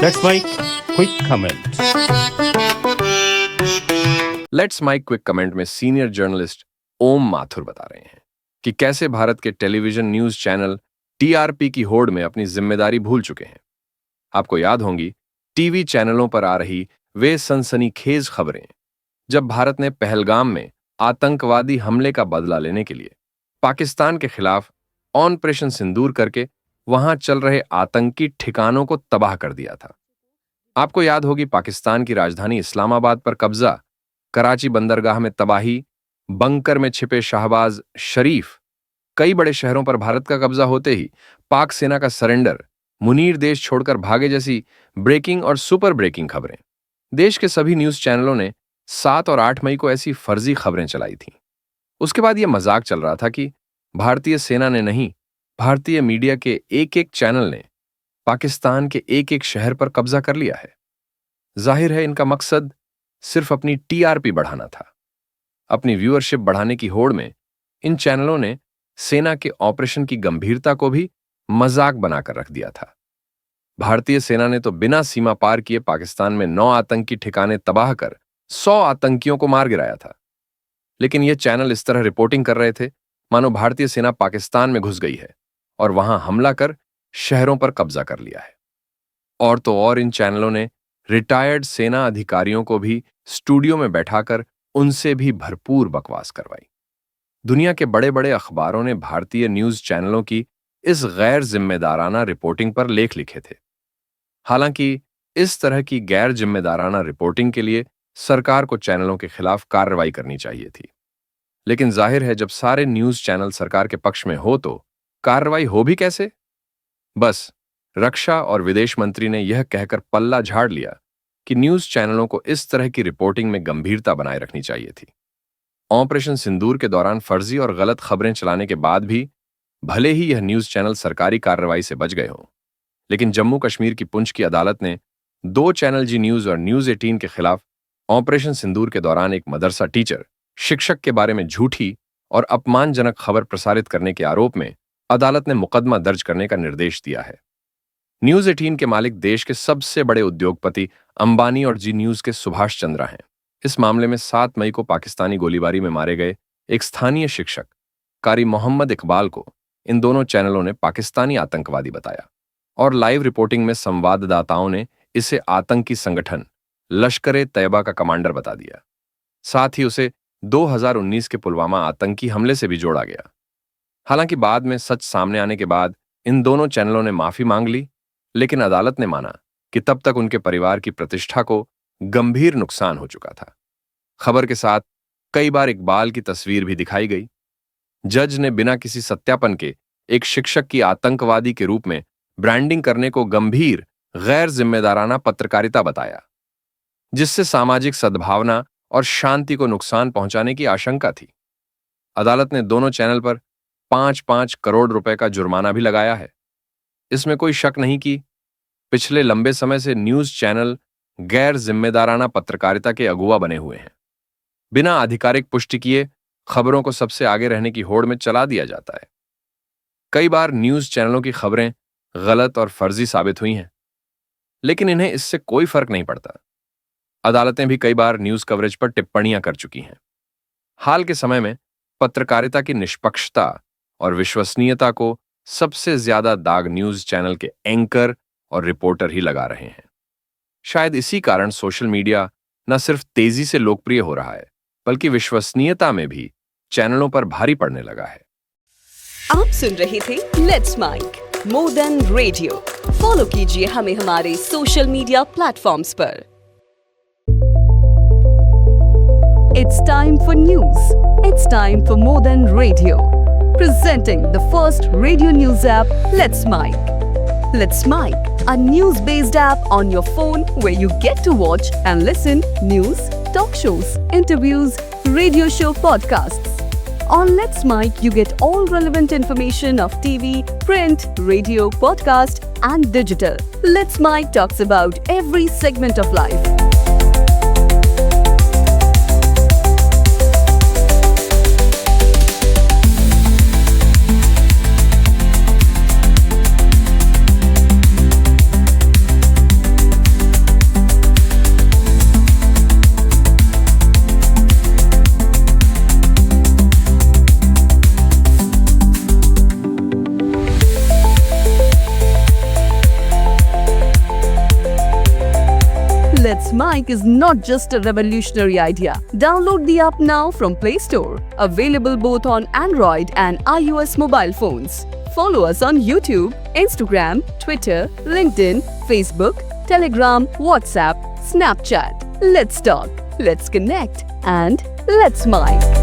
Let's make quick comment. Let's make quick comment में senior journalist Om Mathur बता रहे हैं कि कैसे भारत के टेलीविजन न्यूज चैनल टीआरपी की होड़ में अपनी जिम्मेदारी भूल चुके हैं। आपको याद होंगी टीवी चैनलों पर आ रही वे सनसनीखेज खबरें जब भारत ने पहलगाम में आतंकवादी हमले का बदला लेने के लिए पाकिस्तान के खिलाफ ऑपरेशन सिंदूर करके वहां चल रहे आतंकी ठिकानों को तबाह कर दिया था। आपको याद होगी पाकिस्तान की राजधानी इस्लामाबाद पर कब्जा, कराची बंदरगाह में तबाही, बंकर में छिपे शाहबाज शरीफ, कई बड़े शहरों पर भारत का कब्जा होते ही पाक सेना का सरेंडर, मुनीर देश छोड़कर भागे जैसी ब्रेकिंग और सुपर ब्रेकिंग खबरें। देश के सभी न्यूज चैनलों ने 7 और 8 मई को ऐसी फर्जी खबरें चलाई थीं। उसके बाद यह मजाक चल रहा था कि भारतीय सेना ने नहीं, भारतीय मीडिया के एक एक चैनल ने पाकिस्तान के एक एक शहर पर कब्जा कर लिया है। जाहिर है इनका मकसद सिर्फ अपनी टीआरपी बढ़ाना था। अपनी व्यूअरशिप बढ़ाने की होड़ में इन चैनलों ने सेना के ऑपरेशन की गंभीरता को भी मजाक बनाकर रख दिया था। भारतीय सेना ने तो बिना सीमा पार किए पाकिस्तान में 9 आतंकी ठिकाने तबाह कर 100 आतंकियों को मार गिराया था। लेकिन ये चैनल इस तरह रिपोर्टिंग कर रहे थे मानो भारतीय सेना पाकिस्तान में घुस गई है और वहां हमला कर शहरों पर कब्जा कर लिया है। और तो और इन चैनलों ने रिटायर्ड सेना अधिकारियों को भी स्टूडियो में बैठाकर उनसे भी भरपूर बकवास करवाई। दुनिया के बड़े बड़े अखबारों ने भारतीय न्यूज चैनलों की इस गैर जिम्मेदाराना रिपोर्टिंग पर लेख लिखे थे। हालांकि इस तरह की गैर जिम्मेदाराना रिपोर्टिंग के लिए सरकार को चैनलों के खिलाफ कार्रवाई करनी चाहिए थी। लेकिन जाहिर है जब सारे न्यूज चैनल सरकार के पक्ष में हो तो कार्रवाई हो भी कैसे? बस रक्षा और विदेश मंत्री ने यह कहकर पल्ला झाड़ लिया कि न्यूज चैनलों को इस तरह की रिपोर्टिंग में गंभीरता बनाए रखनी चाहिए थी। ऑपरेशन सिंदूर के दौरान फर्जी और गलत खबरें चलाने के बाद भी भले ही यह न्यूज चैनल सरकारी कार्रवाई से बच गए हों, लेकिन जम्मू कश्मीर की पुंछ की अदालत ने 2 चैनल जी न्यूज और न्यूज 18 के खिलाफ ऑपरेशन सिंदूर के दौरान एक मदरसा टीचर, शिक्षक के बारे में झूठी और अपमानजनक खबर प्रसारित करने के आरोप में अदालत ने मुकदमा दर्ज करने का निर्देश दिया है। न्यूज 18 के मालिक देश के सबसे बड़े उद्योगपति अंबानी और जी न्यूज के सुभाष चंद्रा हैं। इस मामले में 7 मई को पाकिस्तानी गोलीबारी में मारे गए एक स्थानीय शिक्षक कारी मोहम्मद इकबाल को इन दोनों चैनलों ने पाकिस्तानी आतंकवादी बताया और लाइव रिपोर्टिंग में संवाददाताओं ने इसे आतंकी संगठन लश्कर-ए-तैयबा का कमांडर बता दिया। साथ ही उसे 2019 के पुलवामा आतंकी हमले से भी जोड़ा गया। हालांकि बाद में सच सामने आने के बाद इन दोनों चैनलों ने माफी मांग ली, लेकिन अदालत ने माना कि तब तक उनके परिवार की प्रतिष्ठा को गंभीर नुकसान हो चुका था। खबर के साथ कई बार इकबाल की तस्वीर भी दिखाई गई। जज ने बिना किसी सत्यापन के एक शिक्षक की आतंकवादी के रूप में ब्रांडिंग करने को गंभीर गैर जिम्मेदाराना पत्रकारिता बताया, जिससे सामाजिक सद्भावना और शांति को नुकसान पहुंचाने की आशंका थी। अदालत ने दोनों चैनल पर 5-5 करोड़ रुपए का जुर्माना भी लगाया है। इसमें कोई शक नहीं कि पिछले लंबे समय से न्यूज चैनल गैर जिम्मेदाराना पत्रकारिता के अगुवा बने हुए हैं। बिना आधिकारिक पुष्टि किए खबरों को सबसे आगे रहने की होड़ में चला दिया जाता है। कई बार न्यूज चैनलों की खबरें गलत और फर्जी साबित हुई हैं, लेकिन इन्हें इससे कोई फर्क नहीं पड़ता। अदालतें भी कई बार न्यूज कवरेज पर टिप्पणियां कर चुकी हैं। हाल के समय में पत्रकारिता की निष्पक्षता और विश्वसनीयता को सबसे ज्यादा दाग न्यूज चैनल के एंकर और रिपोर्टर ही लगा रहे हैं। शायद इसी कारण सोशल मीडिया न सिर्फ तेजी से लोकप्रिय हो रहा है, बल्कि विश्वसनीयता में भी चैनलों पर भारी पड़ने लगा है। आप सुन रहे थे let's make more than radio. Follow कीजिए हमें हमारे सोशल मीडिया प्लेटफॉर्म्स पर। It's time for news. It's time for More Than Radio. Presenting the first radio news app, Let's Mic. Let's Mic, a news-based app on your phone where you get to watch and listen news, talk shows, interviews, radio show podcasts. On Let's Mic, you get all relevant information of TV, print, radio, podcast, and digital. Let's Mic talks about every segment of life. Let's Mic is not just a revolutionary idea. Download the app now from Play Store. Available both on Android and iOS mobile phones. Follow us on YouTube, Instagram, Twitter, LinkedIn, Facebook, Telegram, WhatsApp, Snapchat. Let's talk, let's connect, and let's mic.